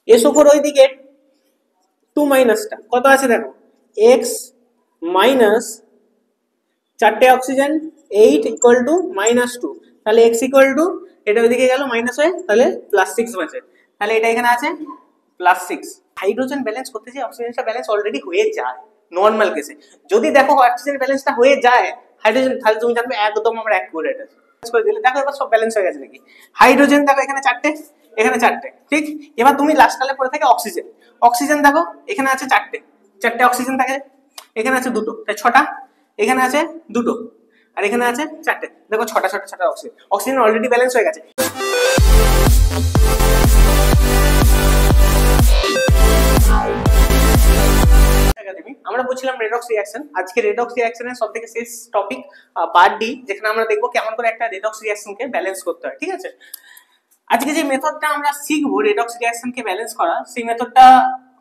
SO4 ওইদিকে 2 মাইনাসটা কত আছে দেখো, x মাইনাস 4টে অক্সিজেন 8 ইকুয়াল টু -2, তাহলে x ইকুয়াল টু এটা ওইদিকে গেল মাইনাস হয়ে, তাহলে +6 বাঁচে, তাহলে এটা এখানে আছে +6। হাইড্রোজেন ব্যালেন্স করতে যে অক্সিজেনটা ব্যালেন্স অলরেডি হয়ে যায় নরমাল কেসে, যদি দেখো অক্সিজেন ব্যালেন্সটা হয়ে যায় হাইড্রোজেন, তাহলে তুমি জানবে একদম আমরা অ্যাকুরেট আছে করে দিলে। দেখো এবার সব ব্যালেন্স হয়ে গেছে নাকি। হাইড্রোজেন দেখো এখানে 4টে, এখানে 4টে, ঠিক। এবার তুমি লাস্ট কালে পড়ে থাকে অক্সিজেন, অক্সিজেন দেখো এখানে আছে 4টে অক্সিজেন থাকে, এখানে আছে 2টো, তাই 6টা, এখানে আছে 2টো, আর এখানে আছে 4টে, দেখো 6টা অক্সিজেন, অক্সিজেন অলরেডি ব্যালেন্স হয়ে গেছে। আমরা বলছিলাম রেডক্স রিঅ্যাকশন, আজকে রেডক্স রিঅ্যাকশনের সবথেকে শেষ টপিক পার্ট ডি, যেখানে আমরা দেখবো কেমন করে একটা রেডক্স রিঅ্যাকশনকে ব্যালেন্স করতে হয়, ঠিক আছে। আজকে যে মেথডটা আমরা শিখবো রেডক্স রিঅ্যাকশনকে ব্যালেন্স করা, সেই মেথডটা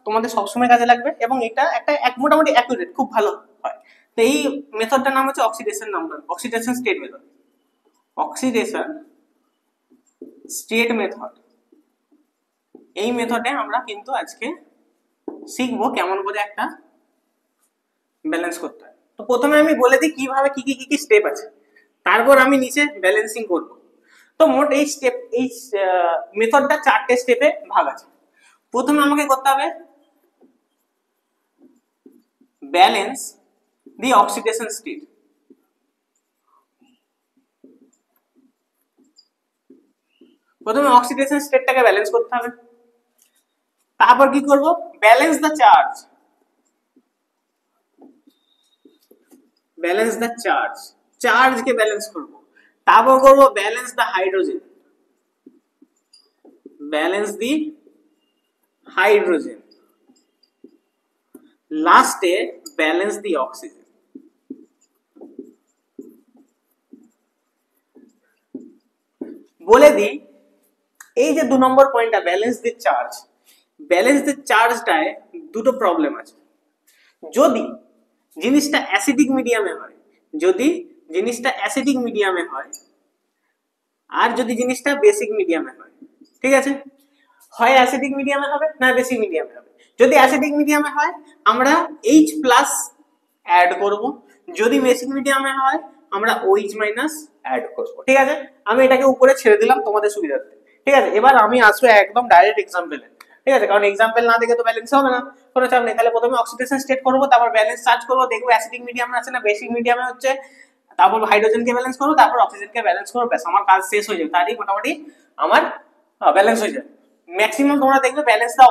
তোমাদের সবসময় কাজে লাগবে এবং এটা একটা মোটামুটি অ্যাকুরেট, খুব ভালো হয়। তো এই মেথডটার নাম হচ্ছে oxidation state method, oxidation state method. এই মেথডে আমরা কিন্তু আজকে শিখবো কেমন করে একটা ব্যালেন্স করতে হয়। তো প্রথমে আমি বলে দিই কিভাবে কি স্টেপ আছে, তারপর আমি নিচে ব্যালেন্সিং করব। তো মোট এই মেথডটা 4টে স্টেপে ভাগ আছে। প্রথমে আমাকে করতে হবে ব্যালেন্স দি অক্সিডেশন স্টেট। প্রথমে অক্সিডেশন স্টেটটাকে ব্যালেন্স করতে হবে, তারপর কি করব, balance the charge, balance the চার্জকে ব্যালেন্স করব, তারপর করব balance the hydrogen, balance the hydrogen, লাস্টে ব্যালেন্স দি অক্সিজেন। বলে দিই এই যে 2 নম্বর পয়েন্টটা balance the charge, balance the চার্জটায় দুটো প্রবলেম আছে। যদি জিনিসটা অ্যাসিডিক মিডিয়ামে হয়, যদি জিনিসটা অ্যাসিডিক মিডিয়ামে হয়, আর যদি জিনিসটা বেসিক মিডিয়ামে হয়, ঠিক আছে, হয় অ্যাসিডিক মিডিয়ামে হবে না বেসিক মিডিয়ামে হবে। যদি অ্যাসিডিক মিডিয়ামে হয় আমরা H+ অ্যাড করব, যদি বেসিক মিডিয়ামে হয় আমরা OH- অ্যাড করব, ঠিক আছে। আমি এটাকে উপরে ছেড়ে দিলাম তোমাদের সুবিধার্থে, ঠিক আছে। এবার আমি আসবো একদম ডাইরেক্ট এক্সাম্পলে, ঠিক আছে, কারণ এক্সাম্পল না দেখে তো ব্যালেন্স হবে না, কোনো চাপ নেই। তাহলে প্রথমে অক্সিডেশন স্টেট করবো, তারপর ব্যালেন্স চার্জ করবো, দেখবো অ্যাসিডিক মিডিয়ামে আছে না বেসিক মিডিয়ামে হচ্ছে, তারপর হাইড্রোজেনকে ব্যালেন্স করবো, তারপর অক্সিজেনকে ব্যালেন্স করবো, ব্যাস আমার কাজ শেষ হয়ে যাবে, তারই মোটামুটি আমার ব্যালেন্স হয়ে যাবে। ম্যাক্সিমাম তোমরা দেখবে ব্যালেন্স দা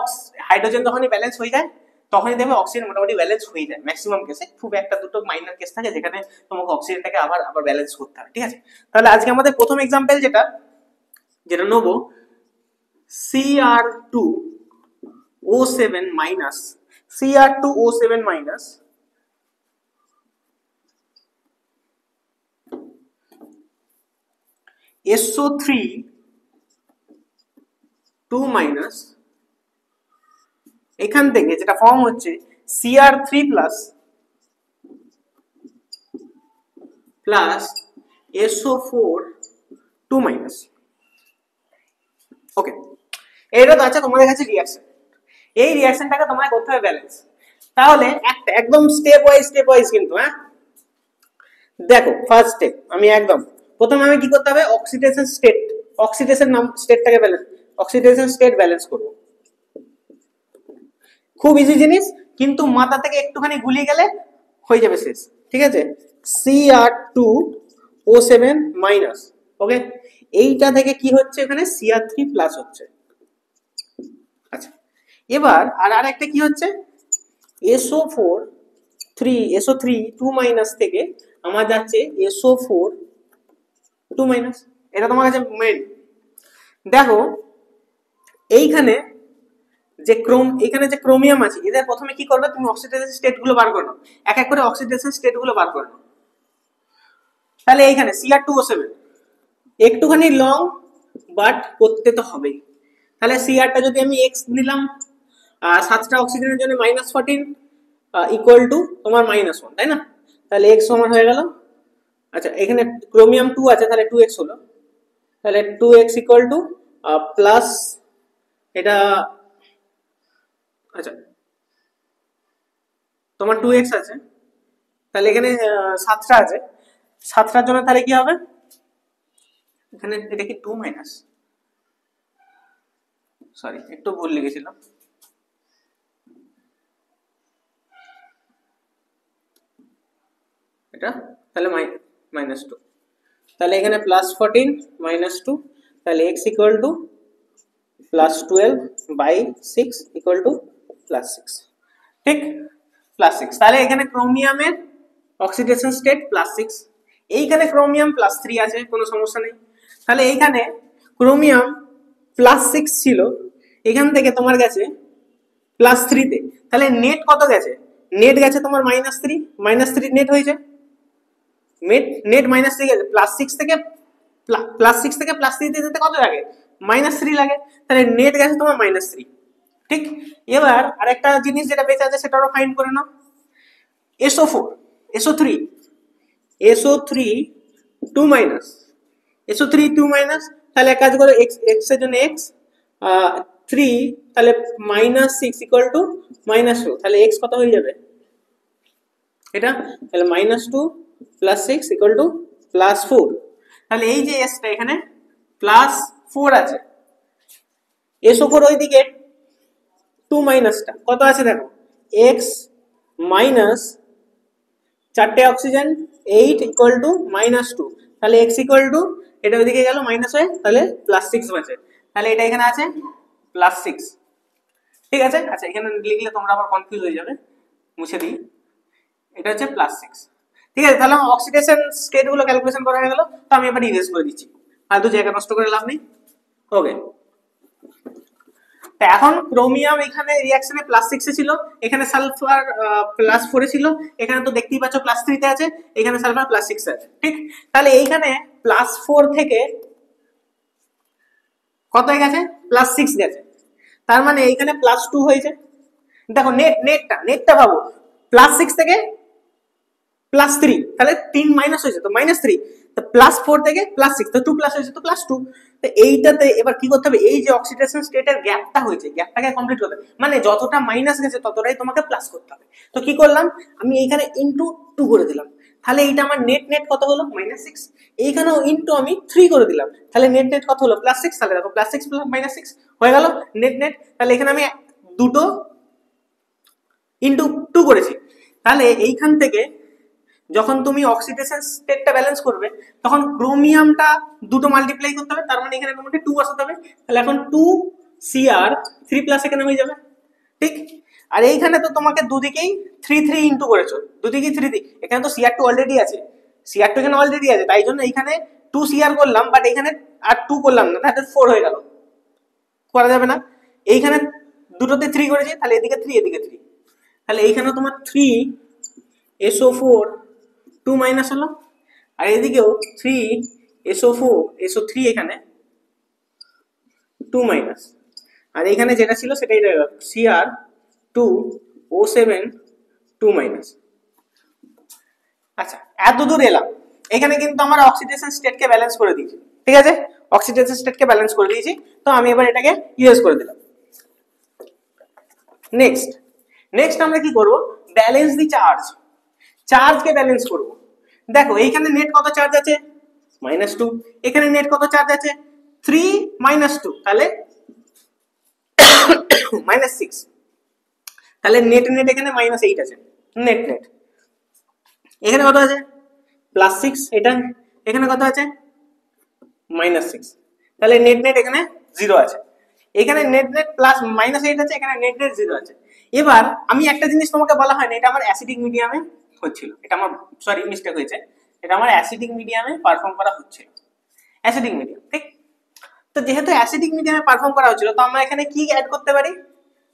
হাইড্রোজেন যখনই ব্যালেন্স হয়ে যায় তখনই দেখবে অক্সিজেন মোটামুটি ব্যালেন্স হয়ে যায় ম্যাক্সিমাম কেসে। খুব একটা দুটো মাইনর কেস থাকে যেখানে তোমাকে অক্সিজেনটাকে আবার ব্যালেন্স করতে হবে, ঠিক আছে। তাহলে আজকে আমাদের প্রথম এক্সাম্পল যেটা নেব, Cr2O7 minus, Cr2O7 minus SO3 2 minus, এখান থেকে যেটা ফর্ম হচ্ছে Cr3 প্লাস SO4 2 মাইনাস। ওকে, এইটা তো আছে তোমাদের কাছে রিঅ্যাকশন, এই রিঅ্যাকশনটাকে তোমায় করতে হবে ব্যালেন্স। তাহলে একটা একদম স্টেপ ওয়াইজ কিন্তু, হ্যাঁ দেখো ফার্স্ট স্টেপ আমি একদম প্রথমে আমি কি করতে হবে অক্সিডেশন স্টেটটাকে ব্যালেন্স, অক্সিডেশন স্টেট ব্যালেন্স করব। খুব ইজি জিনিস, কিন্তু মাথা থেকে একটুখানি গুলিয়ে গেলে হয়ে যাবে শেষ, ঠিক আছে। Cr2O7 মাইনাস, ওকে, এইটা থেকে কি হচ্ছে এখানে Cr3 প্লাস হচ্ছে। আচ্ছা, এবার আর একটা কি হচ্ছে SO3 2 মাইনাস থেকে আমার যাচ্ছে SO4 2 মাইনাস। এটা তোমার কাছে মেন। দেখো এইখানে যে ক্রোমিয়াম আছে, এদের প্রথমে কি করবে তুমি অক্সিডেশন স্টেট গুলো বার করো, এক এক করে অক্সিডেশন স্টেট গুলো বার করো। তাহলে এইখানে Cr2O7 একটুখানি লং, বাট করতে তো হবেই। তাহলে Cr টা যদি আমি x নিলাম, 7টা অক্সিজেনের জন্য -14 ইকুয়াল টু তোমার -1, তাই না। তাহলে x সমান হয়ে গেল, আচ্ছা এখানে ক্রোমিয়াম 2 আছে তাহলে 2x হলো, তাহলে 2x ইকুয়াল টু প্লাস এটা আচ্ছা তোমার 2x আছে, তাহলে এখানে 7টা আছে, 7টার জন্য তাহলে কি হবে এখানে, এটা কি 2 মাইনাস, সরি একটু ভুল লিখেছিলাম, এটা তাহলে -2, তাহলে এখানে +14 -2, তাহলে x equal to +12/6 equal to +6, ঠিক +6। তাহলে এখানে ক্রোমিয়ামের অক্সিডেশন স্টেট +6, এইখানে ক্রোমিয়াম +3 আছে, কোনো সমস্যা নেই। তাহলে এইখানে ক্রোমিয়াম +6 ছিল, এখান থেকে তোমার গেছে +3 তে, তাহলে নেট কত গেছে, নেট গেছে তোমার -3, -3 নেট হয়েছে, নেট -3 গেছে, +6 থেকে +3 তে যেতে কত লাগে, -3 লাগে, তাহলে নেট গেছে তোমার -3, ঠিক। এবার আরেকটা জিনিস যেটা বেঁচে আছে সেটাও ফাইন্ড করে নাও, SO4 SO3 SO3 2 minus, SO3 2 minus, তাহলে এক কাজ করো, x এর জন্য x 3, তাহলে -6 ইকুয়াল টু -2, তাহলে x কত হয়ে যাবে এটা, তাহলে -2 + 6 ইকুয়াল টু +4, তাহলে এই যে s টা এখানে +4 আছে, SO4 ওইদিকে 2 মাইনাসটা কত আছে দেখো, x মাইনাস 4টে অক্সিজেন 8 ইকুয়াল টু -2, তাহলে x ইকুয়াল টু এটা ওইদিকে গেল মাইনাস হয়ে, তাহলে +6 বাঁচে, তাহলে এটা এখানে আছে +6, ঠিক আছে। আচ্ছা এখানে লিখলে তোমরা আবার কনফিউজ হয়ে যাবে, মুছে দিই, এটা হচ্ছে +6, ঠিক আছে। তাহলে অক্সিডেশন স্টেট গুলো ক্যালকুলেশন করা হয়ে গেল, তো আমি এবার ইরেজ করে দিচ্ছি, আর দু জায়গা নষ্ট করে লাভ নেই, ওকে। তো এখন ক্রোমিয়াম এখানে রিঅ্যাকশনে +6 এ ছিল, এখানে সালফার +4 এ ছিল, এখানে তো দেখতেই পাচ্ছ +3 তে আছে, এখানে সালফার +6 এ আছে, ঠিক। তাহলে এইখানে +4 থেকে কত হয়ে গেছে, +6 গেছে, তার মানে এইখানে +2 হয়েছে। দেখো নেটটা ভাবো, +6 থেকে +3, তাহলে 3 মাইনাস হয়েছে তো -3, তো +4 থেকে +6, তো 2 প্লাস হয়েছে তো +2, তো এইটাতে এবার কি করতে হবে, এই যে অক্সিডেশন স্টেটের গ্যাপটা হয়েছে, গ্যাপটাকে কমপ্লিট করতে হবে, মানে যতটা মাইনাস গেছে ততটাই তোমাকে প্লাস করতে হবে। তো কি করলাম, আমি এইখানে ইনটু 2 করে দিলাম, তাহলে এইটা আমার নেট কত হলো -6, এইখানেও ইনটু আমি 3 করে দিলাম, তাহলে নেট কত হলো +6, তাহলে দেখো +6 + -6 হয়ে গেল নেট, তাহলে এখানে আমি দুটো ইনটু 2 করেছি, তাহলে এইখান থেকে যখন তুমি অক্সিডেশন স্টেটটা ব্যালেন্স করবে তখন ক্রোমিয়ামটা দুটো মাল্টিপ্লাই করতে হবে, তার মানে এখানে তোমাকে 2 বসাতে হবে, তাহলে এখন 2Cr 3+ এখানে হয়ে যাবে, ঠিক। আর এইখানে তো তোমাকে দুদিকেই 3 ইনটু করেছো, দুদিকেই 3, এখানে তো Cr2 অলরেডি আছে, Cr2 এখানে অলরেডি আছে, তাই জন্য এইখানে 2Cr করলাম, বাট এখানে আর 2 করলাম না, তাহলে 4 হয়ে গেল, করা যাবে না। এইখানে দুটোতে 3 করেছি, তাহলে এদিকে 3 এদিকে 3, তাহলে এইখানে তোমার 3SO4 2 মাইনাস হলো, আর এদিকেও 3SO3 এখানে 2 মাইনাস, আর এখানে যেটা ছিল সেটাই রয়ে গেল Cr2O7 2 মাইনাস। আচ্ছা এত দূর এলাম, এখানে কিন্তু আমরা অক্সিডেশন স্টেটকে ব্যালেন্স করে দিয়েছি, ঠিক আছে, অক্সিডেশন স্টেটকে ব্যালেন্স করে দিয়েছি, তো আমি এবার এটাকে ইউজ করে দিলাম। নেক্সট আমরা কি করব, ব্যালেন্স দি চার্জকে ব্যালেন্স করব। দেখো এইখানে নেট কত চার্জ আছে -2, এখানে নেট কত চার্জ আছে 3 -2, তাহলে -6, তাহলে নেট এখানে -8 আছে, নেট এখানে কত আছে +6, এটা এখানে কত আছে -6, তাহলে নেট এখানে 0 আছে, এখানে নেট +-8 আছে, এখানে নেট 0 আছে। এবার আমি একটা জিনিস তোমাকে বলা হয়নি, এটা আমার অ্যাসিডিক মিডিয়ামে হচ্ছিল, এটা আমার সরি মিস্টেক হয়েছে, এটা আমার অ্যাসিডিক মিডিয়ামে পারফর্ম করা হচ্ছিল, অ্যাসিডিক মিডিয়াম, ঠিক। তো যেহেতু অ্যাসিডিক মিডিয়ামে পারফর্ম করা হচ্ছিল, তো আমরা এখানে কি অ্যাড করতে পারি,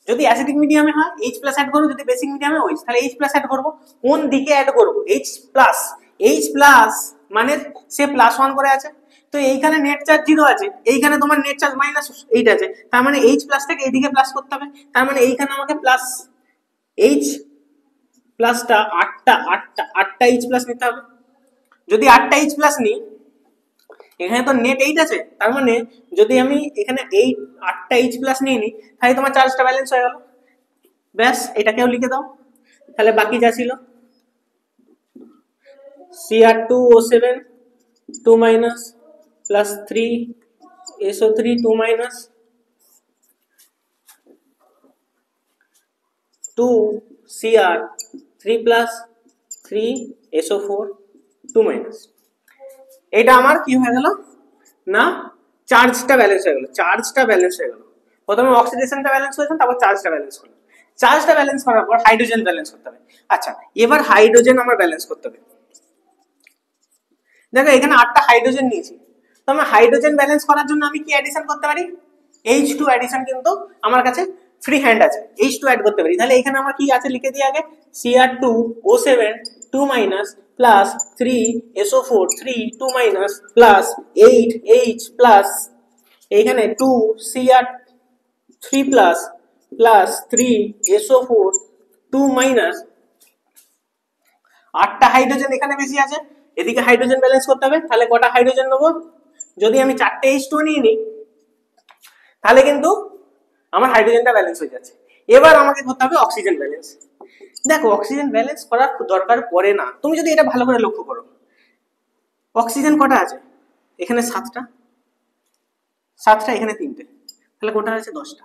যদি অ্যাসিডিক মিডিয়ামে হয় H+ অ্যাড করব, যদি বেসিক মিডিয়ামে OH, তাহলে H+ অ্যাড করব, কোন দিকে অ্যাড করব H+ মানে সে +1 করে আছে, তো এইখানে নেট চার্জ 0 আছে, এইখানে তোমার নেট চার্জ -8 আছে, তার মানে H+ থেকে এইদিকে প্লাস করতে হবে, তার মানে এইখানে আমাকে প্লাস H+টা 8টা H+ নিতে হবে, যদি 8টা H+ নিই, এখানে তো নেট 8 আছে, তার মানে যদি আমি এখানে 8টা H+ নিয়ে নিই, তাহলে তোমার চার্জটা ব্যালেন্স হয়ে গেল, ব্যাস এটাকেও লিখে দাও। তাহলে বাকি যা ছিল Cr2O7 2 minus plus 3SO3 2 minus 2Cr 3 plus 3SO4 2 minus। এটা আমার কি হয়ে গেল না চার্জটা ব্যালেন্স হয়ে গেল। চার্জটা ব্যালেন্স হয়ে গেল, প্রথমে অক্সিডেশনটা ব্যালেন্স হয়েছে, তারপর চার্জটা ব্যালেন্স হলো। চার্জটা ব্যালেন্স করার পর হাইড্রোজেন ব্যালেন্স করতে হবে। আচ্ছা এবার হাইড্রোজেন আমার ব্যালেন্স করতে হবে। দেখো এখানে 8টা হাইড্রোজেন নিয়েছি, তো আমি হাইড্রোজেন ব্যালেন্স করার জন্য আমি কি অ্যাডিশন করতে পারি? H2 অ্যাডিশন কিন্তু আমার কাছে ফ্রি হ্যান্ড আছে, H2 অ্যাড করতে পারি। তাহলে এখানে আমার কি আছে লিখে দিই আগে, Cr2O7 2 minus plus 3SO4 3 2 minus plus 8H plus এখানে 2Cr3 plus plus 3SO4 2 minus 8টা hydrogen এখানে বেশি আছে, এদিকে হাইড্রোজেন ব্যালেন্স করতে হবে। তাহলে কটা হাইড্রোজেন নেবো? যদি আমি 4টে H2 নিয়ে নিই তাহলে কিন্তু আমার হাইড্রোজেনটা ব্যালেন্স হয়ে যাচ্ছে। এবার আমাকে করতে হবে অক্সিজেন ব্যালেন্স। দেখো অক্সিজেন ব্যালেন্স করার দরকার পড়ে না, তুমি যদি এটা ভালো করে লক্ষ্য করো। অক্সিজেন কটা আছে? এখানে 7টা, এখানে 3টে, তাহলে কোনটা আছে? 10টা।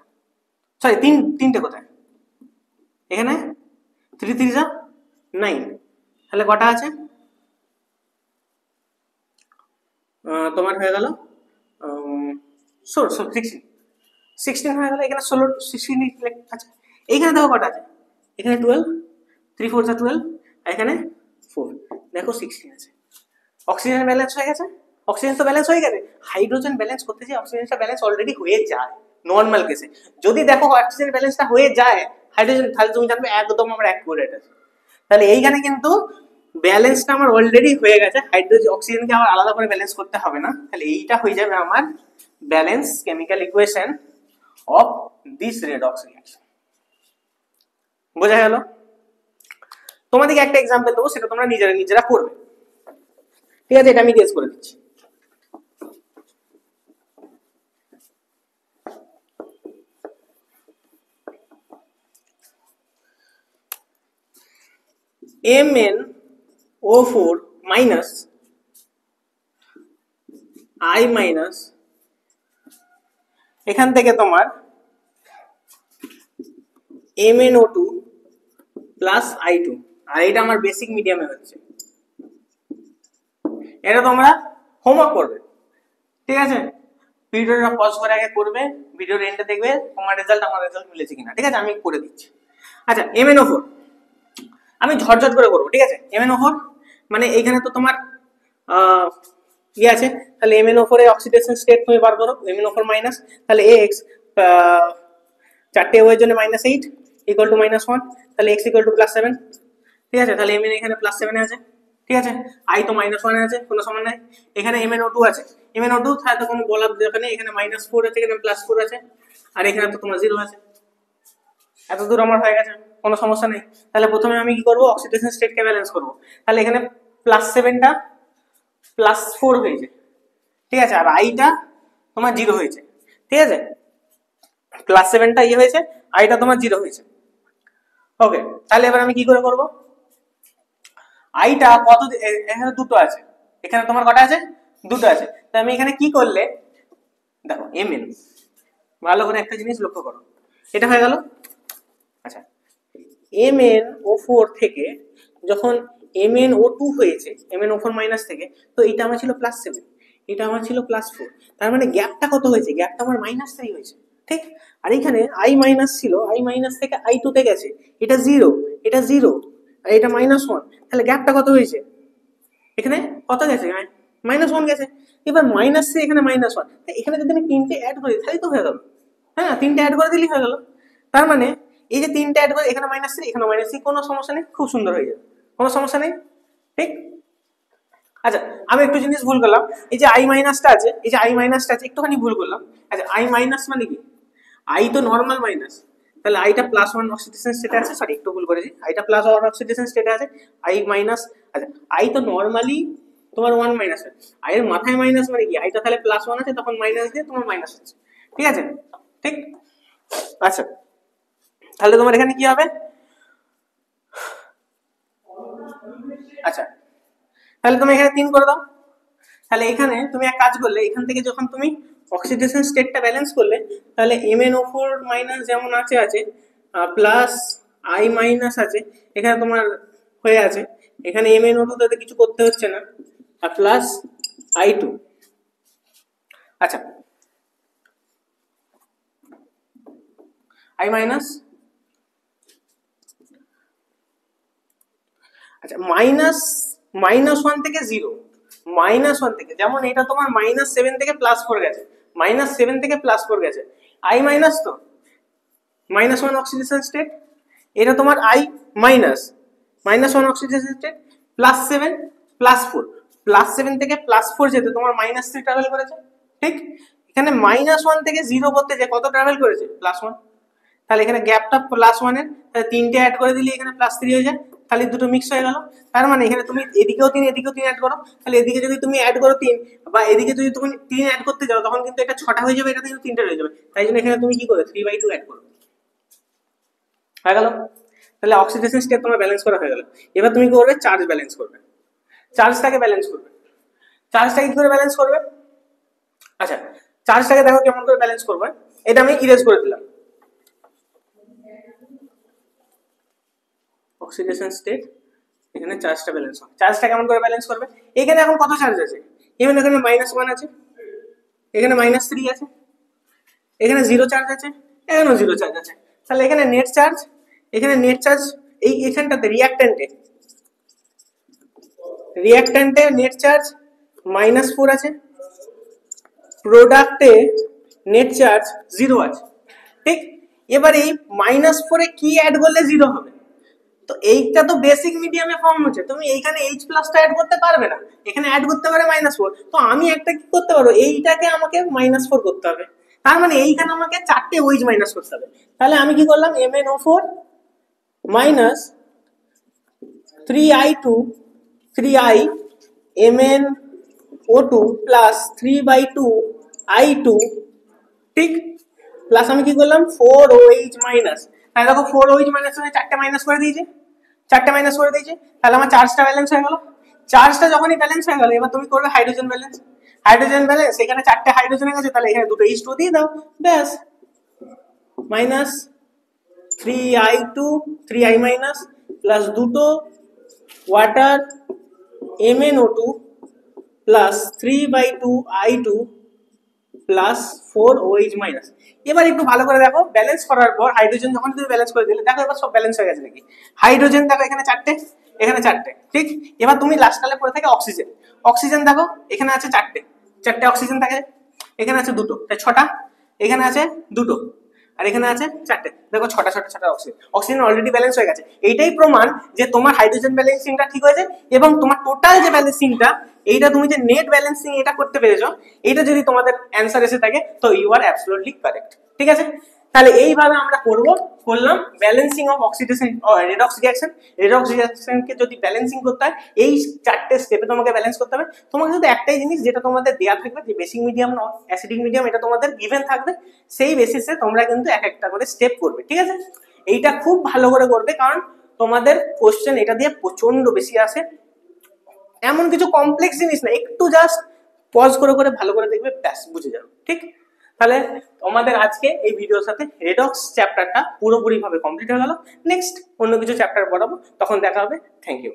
সরি 3টে কোথায়? এখানে 3 3 যা 9, তাহলে কটা আছে? তোমার হয়ে গেল 16 হয়ে গেল। এখানে 16 আছে। এইখানে দেখো কটা আছে? এখানে 12, 3 4 যা 12, আর এখানে 4, দেখো 16 আছে। অক্সিজেন ব্যালেন্স হয়ে গেছে। অক্সিজেন তো ব্যালেন্স হয়ে গেছে, হাইড্রোজেন ব্যালেন্স করতে যে অক্সিজেনটা ব্যালেন্স অলরেডি হয়ে যায় নর্মাল কেসে। যদি দেখো অক্সিজেন ব্যালেন্সটা হয়ে যায় হাইড্রোজেন, তাহলে তুমি জানবে একদম আমার অ্যাকুরেট আছে। তাহলে এইখানে কিন্তু ব্যালেন্সটা আমার অলরেডি হয়ে গেছে, হাইড্রোজেন অক্সিজেনকে আমার আলাদা করে ব্যালেন্স করতে হবে না। তাহলে এইটা হয়ে যাবে আমার balance chemical equation of this redox reaction. বোঝা গেল? তোমাদেরকে একটা এক্সাম্পল দেবো, সেটা তোমরা নিজেরা করবে, ঠিক আছে? এটা আমি গেস করে দিচ্ছি। MnO4 minus I minus এখান থেকে তোমার MnO2 প্লাস I2, আর এটা আমার বেসিক মিডিয়ামে হচ্ছে। এটা তোমরা হোমওয়ার্ক করবে, ঠিক আছে? ভিডিওটা পজ করে আগে করবে, ভিডিওর এন্ডে দেখবে তোমার রেজাল্ট আমার রেজাল্ট মিলেছে কিনা, ঠিক আছে? আমি করে দিচ্ছি। আচ্ছা MnO4 আমি ঝটঝট করে করবো, ঠিক আছে? MnO4 মানে এইখানে তো তোমার কি আছে, তাহলে MnO4 এর অক্সিডেশন স্টেট তুমি বার করো, MnO4 মাইনাস, তাহলে X 4টে ওয়ের জন্য -8 ইকুয়াল টু -1, তাহলে X ইকুয়াল টু +7, ঠিক আছে? তাহলে Mn এখানে +7 আছে, ঠিক আছে? I তো -1 আছে, কোনো সমস্যা নাই। এখানে MnO2 আছে, MnO2 তাহলে তো কোনো বলার দরকার নেই, এখানে -4 আছে, এখানে +4 আছে, আর এখানে তো তোমার 0 আছে। এত দূর আমার হয়ে গেছে, কোনো সমস্যা নেই। তাহলে প্রথমে আমি কি করব, অক্সিডেশন স্টেটকে ব্যালেন্স করব। তাহলে এখানে +7টা +4 হয়েছে, ঠিক আছে? আর আইটা তোমার 0 হয়েছে, ঠিক আছে? +7টা ইয়ে হয়েছে, আইটা তোমার 0 হয়েছে। ওকে, তাহলে এবার আমি কি করে করব? আইটা কত? এখানে দুটো আছে, এখানে তোমার কটা আছে? দুটো আছে। তো আমি এখানে কি করলে দেখো Mn, ভালো করে একটা জিনিস লক্ষ্য করো, এটা হয়ে গেল। আচ্ছা MnO4 থেকে যখন MnO2 হয়েছে, MnO4 মাইনাস থেকে, তো এটা আমার ছিল +7, এটা আমার ছিল +4, তার মানে গ্যাপটা কত হয়েছে? গ্যাপটা আমার -3 হয়েছে, ঠিক? আর এখানে I মাইনাস ছিল, I মাইনাস থেকে I2 তে গেছে, এটা 0, এটা 0, আর এটা -1, তাহলে গ্যাপটা কত হয়েছে? এখানে কত গেছে? -1 গেছে। এবার -3 এখানে -1, এখানে যদি আমি 3টে অ্যাড করি তাহলে তো হয়ে গেল। হ্যাঁ 3টে অ্যাড করে দিলেই হয়ে গেল। তার মানে এই যে 3টে অ্যাড করে, এখানে -3 এখানে -3, কোনো সমস্যা নেই, খুব সুন্দর হয়ে যাবে, কোনো সমস্যা নেই, ঠিক? আচ্ছা আমি একটু জিনিস ভুল করলাম, এই যে I মাইনাসটা আছে, এই যে I মাইনাসটা আছে, একটুখানি ভুল করলাম। আচ্ছা I মাইনাস মানে কি? I তো নরমাল মাইনাস, তাহলে আইটা +1 অক্সিডেশন স্টেটে আছে, সরি একটু ভুল করেছি, আইটা +1 অক্সিডেশন স্টেটে আছে, I মাইনাস। আচ্ছা I তো নরমালি তোমার 1 মাইনাস হয়, I এর মাথায় মাইনাস মানে কি? আইটা তাহলে +1 আছে, তখন মাইনাস দিয়ে তোমার মাইনাস হচ্ছে, ঠিক আছে? ঠিক। আচ্ছা তাহলে তোমার এখানে কি হবে, আচ্ছা তাহলে তুমি এখানে 3 করে দাও। তাহলে এখানে তুমি এক কাজ করলে, এখান থেকে যখন তুমি অক্সিডেশন স্টেটটা ব্যালেন্স করলে, তাহলে MnO4 মাইনাস যেমন আছে আছে প্লাস I মাইনাস আছে, এখানে তোমার হয়ে আছে, এখানে MnO2 তাতে কিছু করতে হচ্ছে না, আর প্লাস I2। আচ্ছা I মাইনাস, আচ্ছা -1 থেকে 0, -1 থেকে, যেমন এটা তোমার -7 থেকে +4 গেছে, -7 থেকে +4 গেছে, I মাইনাস তো -1 অক্সিডেশন স্টেট, এটা তোমার I মাইনাস -1 অক্সিডেশন স্টেট, +7 +4, +7 থেকে +4 যেতে তোমার -3 ট্রাভেল করেছে, ঠিক। এখানে -1 থেকে 0 করতে যে কত ট্রাভেল করেছে, +1। তাহলে এখানে গ্যাপটা +1 এর, তাহলে 3টে অ্যাড করে দিলে এখানে +3 হয়ে যায়, তাহলে দুটো মিক্স হয়ে গেল। তার মানে এখানে তুমি এদিকেও 3 এদিকেও 3 অ্যাড করো, তাহলে এদিকে যদি তুমি অ্যাড করো 3, বা এদিকে যদি তুমি 3 অ্যাড করতে যাও, তখন কিন্তু এটা 6টা হয়ে যাবে, এটা কিন্তু 3টা হয়ে যাবে, তাই জন্য এখানে তুমি কি করবে, 3/2 অ্যাড করো, হয়ে গেল। তাহলে অক্সিডেশন স্টেট তোমার ব্যালেন্স করা হয়ে গেল। এবার তুমি কি করবে, চার্জ ব্যালেন্স করবে, চার্জটাকে ব্যালেন্স করবে। চার্জটাকে কি করে ব্যালেন্স করবে, আচ্ছা চার্জটাকে দেখো কেমন করে ব্যালেন্স করবে, এটা আমি ইরেজ করে দিলাম, অক্সিডেশন স্টেট, এখানে চার্জটা ব্যালেন্স হবে। চার্জটা কেমন করে ব্যালেন্স করবে, এখানে এখন কত চার্জ আছে, এখানে -1 আছে, এখানে -3 আছে, এখানে 0 চার্জ আছে, এখানেও 0 চার্জ আছে, তাহলে এখানে নেট চার্জ, এখানে নেট চার্জ এই এখানটাতে রিঅ্যাক্ট্যান্টে নেট চার্জ -4 আছে, প্রোডাক্টে নেট চার্জ 0 আছে, ঠিক। এবার এই -4 এ কি অ্যাড করলে 0 হবে, তো এইটা তো বেসিক মিডিয়ামে ফর্ম হচ্ছে, তুমি এইখানে H প্লাসটা অ্যাড করতে পারবে না, এখানে অ্যাড করতে পারে -4, তো আমি একটা কি করতে পারবো, এইটাকে আমাকে -4 করতে হবে, তার মানে এইখানে আমাকে 4টে OH মাইনাস করতে হবে। তাহলে আমি কি করলাম, MnO4 minus 3I2 3I MnO2 plus 3/2 I2, ঠিক, প্লাস আমি কি করলাম 4OH মাইনাস, তাহলে দেখো 4OH মাইনাস মানে 4টে মাইনাস করে দিয়েছে, 4টে মাইনাস করে দিয়েছে, তাহলে আমার চার্জটা ব্যালেন্স হয়ে গেল। চার্জটা যখনই ব্যালেন্স হয়ে গেল, এবার তুমি করবে হাইড্রোজেন ব্যালেন্স, হাইড্রোজেন ব্যালেন্স, এখানে 4টে হাইড্রোজেন আছে, তাহলে এখানে দুটো H2 দিয়ে দাও, ব্যাস, minus 3I2 3I minus plus দুটো water MnO2 plus 3/2 I2 plus 4OH minus. এবার একটু ভালো করে দেখো, ব্যালেন্স করার পর হাইড্রোজেন যখন তুমি ব্যালেন্স করে দিলে, দেখো এবার সব ব্যালেন্স হয়ে গেছে নাকি, হাইড্রোজেন দেখো এখানে 4টে, এখানে 4টে, ঠিক। এবার তুমি লাস্ট কালে পড়ে থাকে অক্সিজেন, অক্সিজেন দেখো এখানে আছে 4টে অক্সিজেন থাকে, এখানে আছে দুটো, তাই 6টা, এখানে আছে দুটো, আর এখানে আছে 4টে, দেখো 6টা অক্সিজেন, অক্সিজেন অলরেডি ব্যালেন্স হয়ে গেছে। এইটাই প্রমাণ যে তোমার হাইড্রোজেন ব্যালেন্সিংটা ঠিক হয়েছে, এবং তোমার টোটাল যে ব্যালেন্সিংটা, এইটা তুমি যে নেট ব্যালেন্সিং এটা করতে পেরেছো, এটা যদি তোমাদের অ্যান্সার এসে থাকে, তো ইউ আর অ্যাবসলিউটলি কারেক্ট, ঠিক আছে। তাহলে এইভাবে আমরা করলাম ব্যালেন্সিং অফ অক্সিডেশন রেডক্স রিঅ্যাকশনকে যদি ব্যালেন্সিং করতে হয়, এই 4টে স্টেপে তোমাকে ব্যালেন্স করতে হবে। তোমাকে শুধু একটাই জিনিস যেটা তোমাদের দেয়া থাকবে, যে বেসিক মিডিয়াম না অ্যাসিডিক মিডিয়াম, এটা তোমাদের গিভেন থাকবে, সেই বেসিসে তোমরা কিন্তু এক একটা করে স্টেপ করবে, ঠিক আছে। এইটা খুব ভালো করে করবে, কারণ তোমাদের কোশ্চেন এটা দিয়ে প্রচন্ড বেশি আসে, এমন কিছু কমপ্লেক্স জিনিস না, একটু জাস্ট পজ করে করে ভালো করে দেখবে, ব্যাস বুঝে যাবে, ঠিক। তাহলে আমাদের আজকে এই ভিডিওর সাথে রেডক্স চ্যাপ্টারটা পুরোপুরি ভাবে কমপ্লিট হয়ে গেল। নেক্সট অন্য কিছু চ্যাপ্টার পড়াবো, তখন দেখা হবে। Thank you.